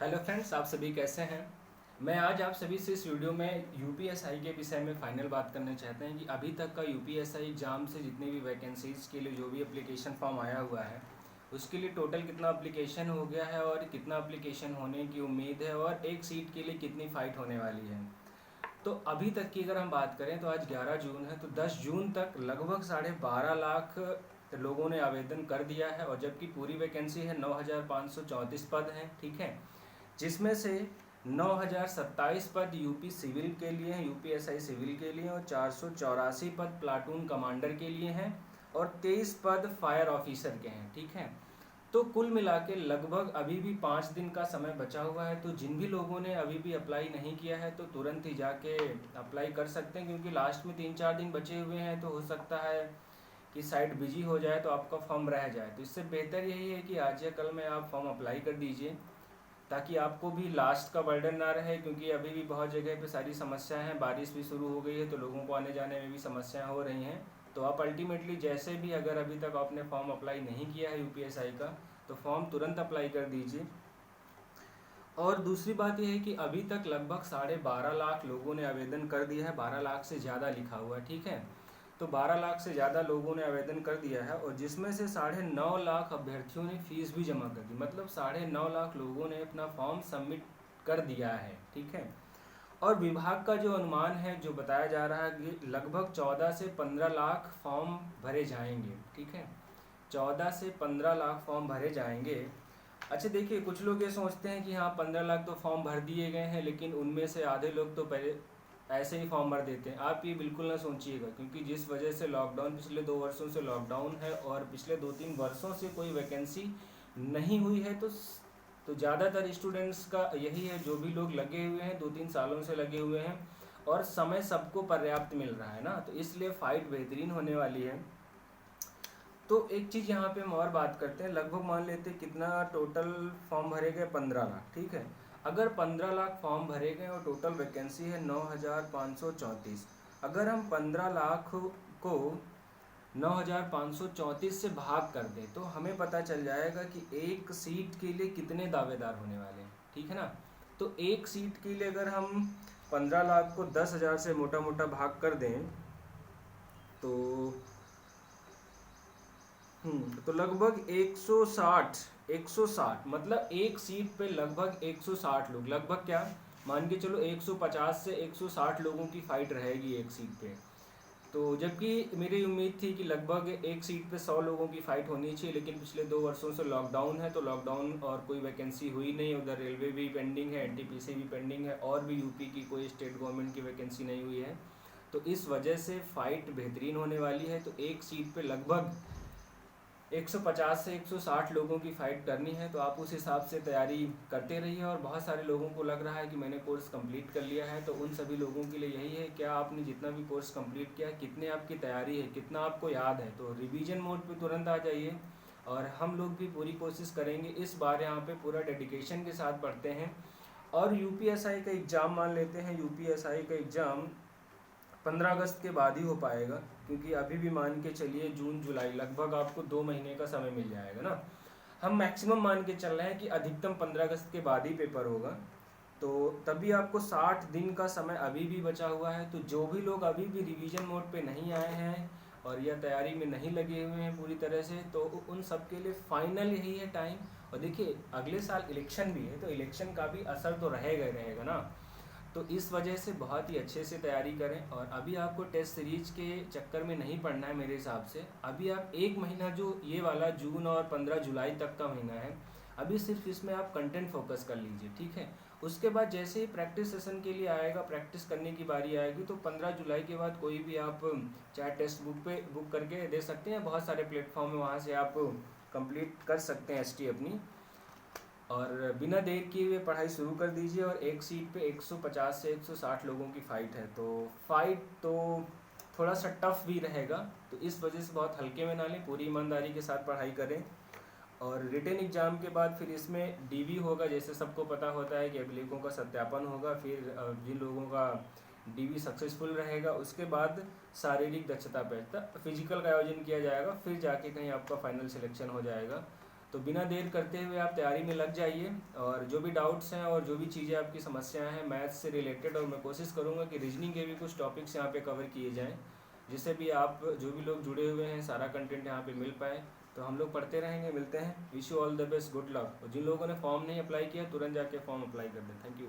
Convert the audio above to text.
Hello friends, आप सभी कैसे हैं। मैं आज आप सभी से इस वीडियो में यूपीएसआई के विषय में फाइनल बात करना चाहते हैं कि अभी तक का यूपीएसआई एग्ज़ाम से जितने भी वैकेंसीज़ के लिए जो भी एप्लीकेशन फॉर्म आया हुआ है उसके लिए टोटल कितना एप्लीकेशन हो गया है और कितना एप्लीकेशन होने की उम्मीद है और एक सीट के लिए कितनी फ़ाइट होने वाली है। तो अभी तक की अगर हम बात करें तो आज 11 जून है, तो 10 जून तक लगभग 12.5 लाख लोगों ने आवेदन कर दिया है और जबकि पूरी वैकेंसी है 9,534 पद हैं, ठीक है। जिसमें से 9,027 पद यूपी सिविल के लिए हैं, यूपीएसआई सिविल के लिए, और 484 पद प्लाटून कमांडर के लिए हैं और 23 पद फायर ऑफिसर के हैं, ठीक है। तो कुल मिला के लगभग अभी भी 5 दिन का समय बचा हुआ है। तो जिन भी लोगों ने अभी भी अप्लाई नहीं किया है तो तुरंत ही जाके अप्लाई कर सकते हैं, क्योंकि लास्ट में 3-4 दिन बचे हुए हैं। तो हो सकता है कि साइट बिजी हो जाए तो आपका फॉर्म रह जाए। तो इससे बेहतर यही है कि आज या कल में आप फॉर्म अप्लाई कर दीजिए, ताकि आपको भी लास्ट का बर्डन ना रहे, क्योंकि अभी भी बहुत जगह पे सारी समस्याएं हैं। बारिश भी शुरू हो गई है तो लोगों को आने जाने में भी समस्याएं हो रही हैं। तो आप अल्टीमेटली जैसे भी, अगर अभी तक आपने फॉर्म अप्लाई नहीं किया है यूपीएसआई का, तो फॉर्म तुरंत अप्लाई कर दीजिए। और दूसरी बात यह है कि अभी तक लगभग 12.5 लाख लोगों ने आवेदन कर दिया है। 12 लाख से ज़्यादा लिखा हुआ है, ठीक है। तो 12 लाख से ज़्यादा लोगों ने आवेदन कर दिया है और जिसमें से 9.5 लाख अभ्यर्थियों ने फीस भी जमा कर दी। मतलब 9.5 लाख लोगों ने अपना फॉर्म सबमिट कर दिया है, ठीक है। और विभाग का जो अनुमान है, जो बताया जा रहा है कि लगभग 14 से 15 लाख फॉर्म भरे जाएंगे, ठीक है। 14 से 15 लाख फॉर्म भरे जाएंगे। अच्छा देखिए, कुछ लोग ये सोचते हैं कि हाँ 15 लाख तो फॉर्म भर दिए गए हैं, लेकिन उनमें से आधे लोग तो पहले ऐसे ही फॉर्म भर देते हैं। आप ये बिल्कुल ना सोचिएगा, क्योंकि जिस वजह से लॉकडाउन, पिछले 2 वर्षों से लॉकडाउन है और पिछले 2-3 वर्षों से कोई वैकेंसी नहीं हुई है। तो ज़्यादातर स्टूडेंट्स का यही है, जो भी लोग लगे हुए हैं 2-3 सालों से लगे हुए हैं और समय सबको पर्याप्त मिल रहा है ना, तो इसलिए फ़ाइट बेहतरीन होने वाली है। तो एक चीज़ यहाँ पे हम और बात करते हैं। लगभग मान लेते हैं कितना टोटल फॉर्म भरे गए, 15 लाख, ठीक है। अगर 15 लाख फॉर्म भरे गए और टोटल वैकेंसी है 9,534, अगर हम 15 लाख को 9,534 से भाग कर दें तो हमें पता चल जाएगा कि एक सीट के लिए कितने दावेदार होने वाले हैं, ठीक है ना। तो एक सीट के लिए अगर हम 15 लाख को 10,000 से मोटा मोटा भाग कर दें तो तो लगभग 160 मतलब एक सीट पे लगभग 160 लोग, लगभग क्या मान के चलो 150 से 160 लोगों की फाइट रहेगी एक सीट पे। तो जबकि मेरी उम्मीद थी कि लगभग एक सीट पे 100 लोगों की फाइट होनी चाहिए, लेकिन पिछले 2 वर्षों से लॉकडाउन है तो लॉकडाउन और कोई वैकेंसी हुई नहीं। उधर रेलवे भी पेंडिंग है, एनटीपीसी भी पेंडिंग है और भी यूपी की कोई स्टेट गवर्नमेंट की वैकेंसी नहीं हुई है। तो इस वजह से फ़ाइट बेहतरीन होने वाली है। तो एक सीट पे लगभग 150 से 160 लोगों की फ़ाइट करनी है। तो आप उस हिसाब से तैयारी करते रहिए। और बहुत सारे लोगों को लग रहा है कि मैंने कोर्स कंप्लीट कर लिया है, तो उन सभी लोगों के लिए यही है, क्या आपने जितना भी कोर्स कंप्लीट किया है, कितने आपकी तैयारी है, कितना आपको याद है। तो रिवीजन मोड पे तुरंत आ जाइए और हम लोग भी पूरी कोशिश करेंगे। इस बार यहाँ पे पूरा डेडिकेशन के साथ पढ़ते हैं। और यूपीएसआई का एग्ज़ाम मान लेते हैं, यूपीएसआई का एग्ज़ाम 15 अगस्त के बाद ही हो पाएगा, क्योंकि अभी भी मान के चलिए जून जुलाई लगभग आपको 2 महीने का समय मिल जाएगा ना। हम मैक्सिमम मान के चल रहे हैं कि अधिकतम 15 अगस्त के बाद ही पेपर होगा। तो तभी आपको 60 दिन का समय अभी भी बचा हुआ है। तो जो भी लोग अभी भी रिवीजन मोड पे नहीं आए हैं और या तैयारी में नहीं लगे हुए हैं पूरी तरह से, तो उन सब के लिए फाइनल यही है टाइम। और देखिए, अगले साल इलेक्शन भी है, तो इलेक्शन का भी असर तो रहेगा ही रहेगा ना। तो इस वजह से बहुत ही अच्छे से तैयारी करें। और अभी आपको टेस्ट सीरीज के चक्कर में नहीं पड़ना है मेरे हिसाब से। अभी आप एक महीना, जो ये वाला जून और 15 जुलाई तक का महीना है, अभी सिर्फ इसमें आप कंटेंट फोकस कर लीजिए, ठीक है। उसके बाद जैसे ही प्रैक्टिस सेशन के लिए आएगा, प्रैक्टिस करने की बारी आएगी, तो 15 जुलाई के बाद कोई भी आप चाहे टेस्ट बुक पे बुक करके दे सकते हैं। बहुत सारे प्लेटफॉर्म है, वहाँ से आप कंप्लीट कर सकते हैं एसटी अपनी। और बिना देर किए हुए पढ़ाई शुरू कर दीजिए। और एक सीट पे 150 से 160 लोगों की फ़ाइट है, तो फाइट तो थोड़ा सा टफ भी रहेगा। तो इस वजह से बहुत हल्के में ना लें, पूरी ईमानदारी के साथ पढ़ाई करें। और रिटन एग्ज़ाम के बाद फिर इसमें डीवी होगा, जैसे सबको पता होता है कि अभिलेखों का सत्यापन होगा। फिर जिन लोगों का डीवी सक्सेसफुल रहेगा उसके बाद शारीरिक दक्षता परीक्षा, फिजिकल का आयोजन किया जाएगा, फिर जाके कहीं आपका फाइनल सिलेक्शन हो जाएगा। तो बिना देर करते हुए आप तैयारी में लग जाइए, और जो भी डाउट्स हैं और जो भी चीज़ें आपकी समस्याएं हैं मैथ्स से रिलेटेड, और मैं कोशिश करूँगा कि रीजनिंग के भी कुछ टॉपिक्स यहाँ पे कवर किए जाएं, जिससे भी आप जो भी लोग जुड़े हुए हैं सारा कंटेंट यहाँ पे मिल पाए। तो हम लोग पढ़ते रहेंगे, मिलते हैं। Wish you all the best, good luck. और जिन लोगों ने फॉर्म नहीं अप्लाई किया तुरंत जाके फॉर्म अप्लाई कर दें। Thank you.